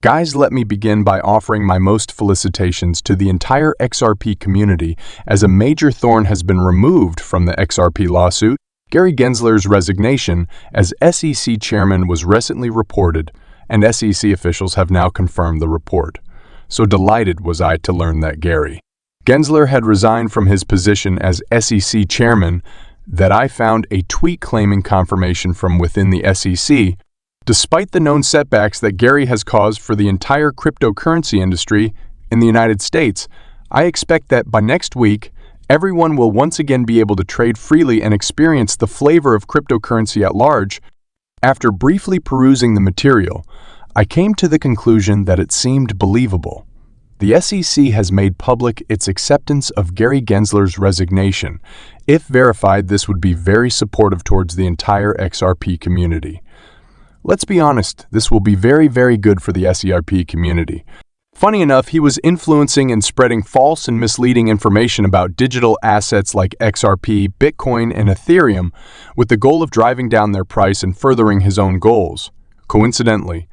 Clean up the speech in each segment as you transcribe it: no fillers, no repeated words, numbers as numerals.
Guys, let me begin by offering my most felicitations to the entire XRP community as a major thorn has been removed from the XRP lawsuit. Gary Genzler's resignation as SEC chairman was recently reported, and SEC officials have now confirmed the report. So delighted was I to learn that Gary Genzler had resigned from his position as SEC chairman that I found a tweet claiming confirmation from within the SEC. Despite the known setbacks that Gary has caused for the entire cryptocurrency industry in the United States, I expect that by next week, everyone will once again be able to trade freely and experience the flavor of cryptocurrency at large. After briefly perusing the material, I came to the conclusion that it seemed believable. The SEC has made public its acceptance of Gary Gensler's resignation. If verified, this would be very supportive towards the entire XRP community. Let's be honest, this will be very, very good for the XRP community. Funny enough, he was influencing and spreading false and misleading information about digital assets like XRP, Bitcoin, and Ethereum with the goal of driving down their price and furthering his own goals. Coincidentally,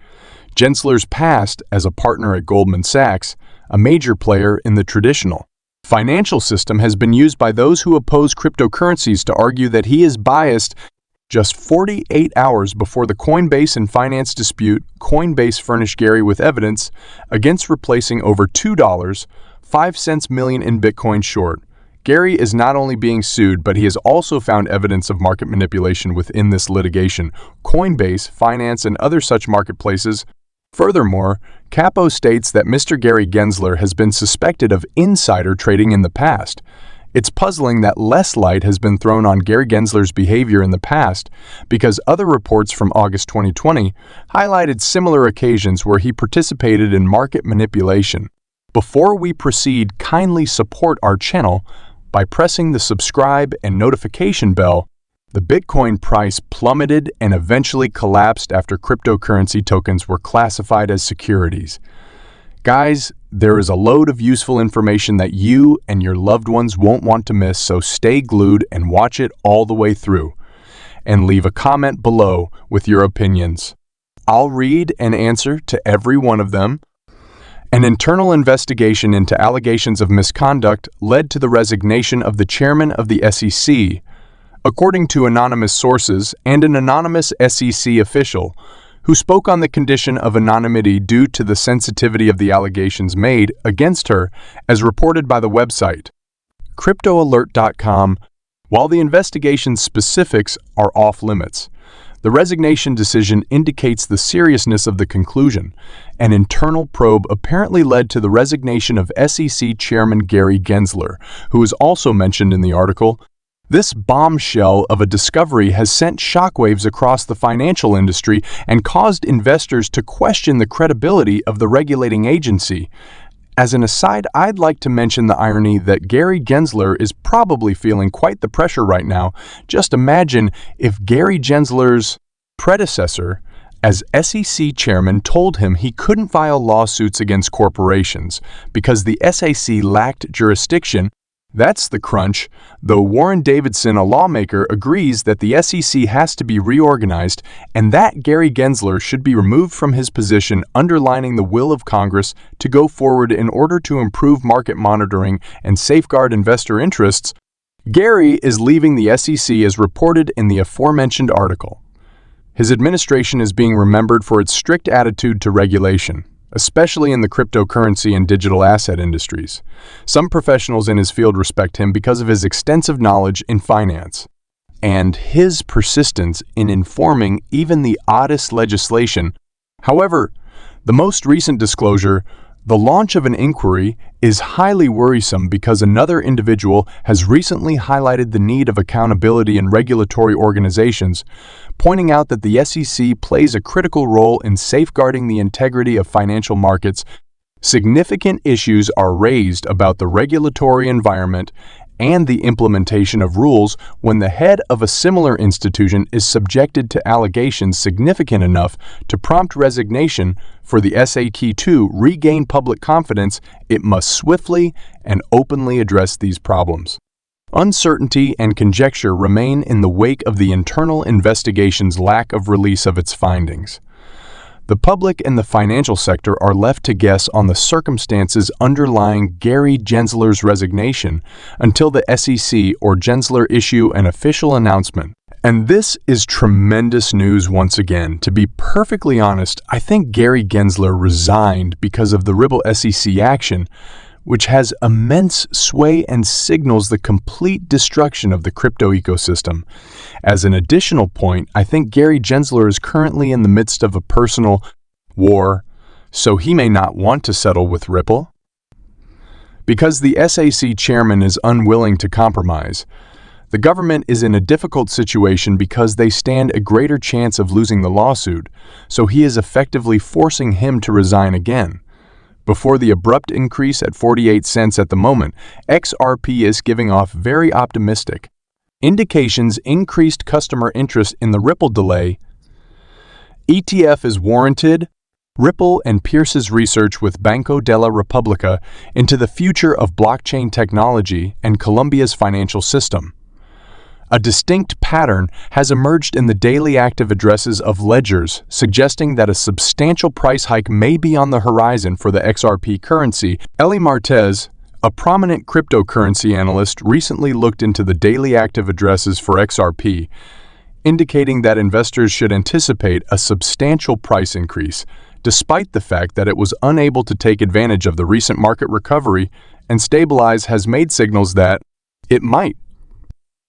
Gensler's past as a partner at Goldman Sachs, a major player in the traditional financial system, has been used by those who oppose cryptocurrencies to argue that he is biased. Just 48 hours before the Coinbase and finance dispute, Coinbase furnished Gary with evidence against replacing over $2.05 million in Bitcoin short. Gary is not only being sued, but he has also found evidence of market manipulation within this litigation, Coinbase, finance, and other such marketplaces. Furthermore, Capo states that Mr. Gary Gensler has been suspected of insider trading in the past. It's puzzling that less light has been thrown on Gary Gensler's behavior in the past because other reports from August 2020 highlighted similar occasions where he participated in market manipulation. Before we proceed, kindly support our channel by pressing the subscribe and notification bell. The Bitcoin price plummeted and eventually collapsed after cryptocurrency tokens were classified as securities. Guys, there is a load of useful information that you and your loved ones won't want to miss, so stay glued and watch it all the way through. And leave a comment below with your opinions. I'll read and answer to every one of them. An internal investigation into allegations of misconduct led to the resignation of the chairman of the SEC. According to anonymous sources and an anonymous SEC official, who spoke on the condition of anonymity due to the sensitivity of the allegations made against her, as reported by the website CryptoAlert.com. While the investigation's specifics are off-limits, the resignation decision indicates the seriousness of the conclusion. An internal probe apparently led to the resignation of SEC Chairman Gary Gensler, who is also mentioned in the article. This bombshell of a discovery has sent shockwaves across the financial industry and caused investors to question the credibility of the regulating agency. As an aside, I'd like to mention the irony that Gary Gensler is probably feeling quite the pressure right now. Just imagine if Gary Gensler's predecessor as SEC chairman told him he couldn't file lawsuits against corporations because the SEC lacked jurisdiction. That's the crunch, though Warren Davidson, a lawmaker, agrees that the SEC has to be reorganized and that Gary Gensler should be removed from his position, underlining the will of Congress to go forward in order to improve market monitoring and safeguard investor interests. Gary is leaving the SEC as reported in the aforementioned article. His administration is being remembered for its strict attitude to regulation, especially in the cryptocurrency and digital asset industries. Some professionals in his field respect him because of his extensive knowledge in finance and his persistence in informing even the oddest legislation. However, the most recent disclosure, the launch of an inquiry, is highly worrisome because another individual has recently highlighted the need of accountability in regulatory organizations, pointing out that the SEC plays a critical role in safeguarding the integrity of financial markets. Significant issues are raised about the regulatory environment and the implementation of rules when the head of a similar institution is subjected to allegations significant enough to prompt resignation. For the SEC to regain public confidence, it must swiftly and openly address these problems. Uncertainty and conjecture remain in the wake of the internal investigation's lack of release of its findings. The public and the financial sector are left to guess on the circumstances underlying Gary Gensler's resignation until the SEC or Gensler issue an official announcement. And this is tremendous news once again. To be perfectly honest, I think Gary Genzler resigned because of the Ripple SEC action, which has immense sway and signals the complete destruction of the crypto ecosystem. As an additional point, I think Gary Genzler is currently in the midst of a personal war, so he may not want to settle with Ripple. Because the SEC chairman is unwilling to compromise, the government is in a difficult situation because they stand a greater chance of losing the lawsuit, so he is effectively forcing him to resign again. Before the abrupt increase at 48 cents at the moment, XRP is giving off very optimistic indications increased customer interest in the Ripple delay. ETF is warranted. Ripple and Pierce's research with Banco della Repubblica into the future of blockchain technology and Colombia's financial system. A distinct pattern has emerged in the daily active addresses of ledgers, suggesting that a substantial price hike may be on the horizon for the XRP currency. Eli Martez, a prominent cryptocurrency analyst, recently looked into the daily active addresses for XRP, indicating that investors should anticipate a substantial price increase, despite the fact that it was unable to take advantage of the recent market recovery and stabilize has made signals that it might.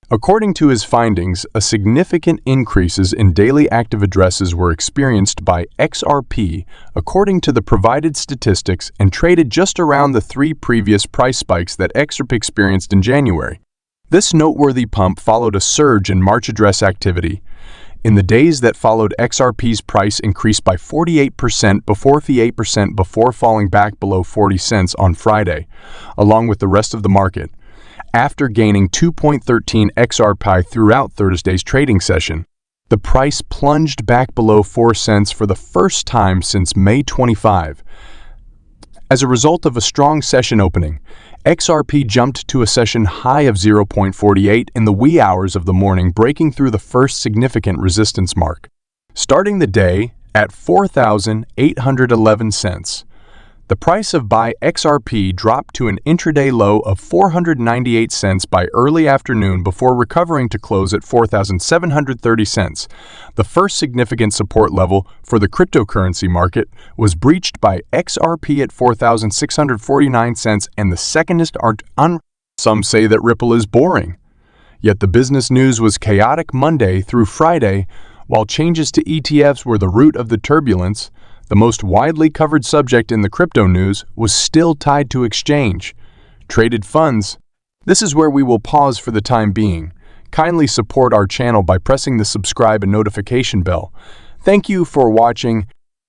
According to his findings, a significant increases in daily active addresses were experienced by XRP according to the provided statistics and traded just around the 3 previous price spikes that XRP experienced in January. This noteworthy pump followed a surge in March address activity. In the days that followed, XRP's price increased by 48% before falling back below 40 cents on Friday, along with the rest of the market, after gaining 2.13 XRP throughout Thursday's trading session. The price plunged back below 4 cents for the first time since May 25. As a result of a strong session opening, XRP jumped to a session high of 0.48 in the wee hours of the morning, breaking through the first significant resistance mark, starting the day at 4,811 cents. The price of buy XRP dropped to an intraday low of 498 cents by early afternoon before recovering to close at 4,730 cents. The first significant support level for the cryptocurrency market was breached by XRP at 4,649 cents, and the secondest are Some say that Ripple is boring. Yet the business news was chaotic Monday through Friday, while changes to ETFs were the root of the turbulence. The most widely covered subject in the crypto news was still tied to exchange traded funds. This is where we will pause for the time being. Kindly support our channel by pressing the subscribe and notification bell. Thank you for watching.